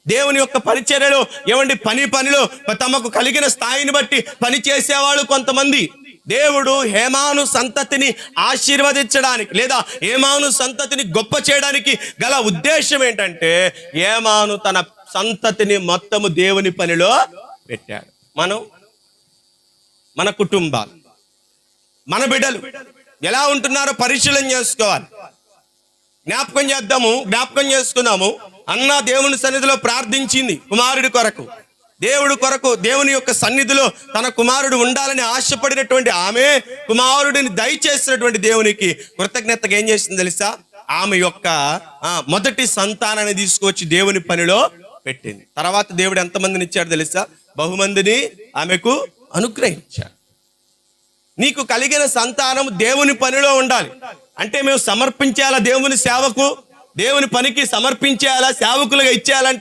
దేవుని యొక్క పరిచర్యలో ఏమండి పనిలో తమకు కలిగిన స్థాయిని బట్టి పని చేసేవాళ్ళు కొంతమంది. దేవుడు హేమాను సంతతిని ఆశీర్వదించడానికి లేదా హేమాను సంతతిని గొప్ప చేయడానికి గల ఉద్దేశం ఏంటంటే, హేమాను తన సంతతిని మొత్తము దేవుని పనిలో పెట్టాడు. మన కుటుంబాలు, మన బిడ్డలు ఎలా ఉంటున్నారో పరిశీలన చేసుకోవాలి. జ్ఞాపకం చేసుకుందాము. అన్న దేవుని సన్నిధిలో ప్రార్థించింది కుమారుడి కొరకు. దేవుని యొక్క సన్నిధిలో తన కుమారుడు ఉండాలని ఆశపడినటువంటి ఆమె కుమారుడిని దయచేసినటువంటి దేవునికి కృతజ్ఞతగా ఏం చేసింది తెలుసా? ఆమె యొక్క మొదటి సంతానాన్ని తీసుకొచ్చి దేవుని పనిలో పెట్టింది. తర్వాత దేవుడు ఎంతమందిని ఇచ్చాడు తెలుసా? బహుమందిని ఆమెకు అనుగ్రహించాడు. నీకు కలిగిన సంతానం దేవుని పనిలో ఉండాలి అంటే మేము సమర్పించేయాలా? దేవుని సేవకు, దేవుని పనికి సమర్పించేయాలా? సేవకులుగా ఇచ్చేయాలంటే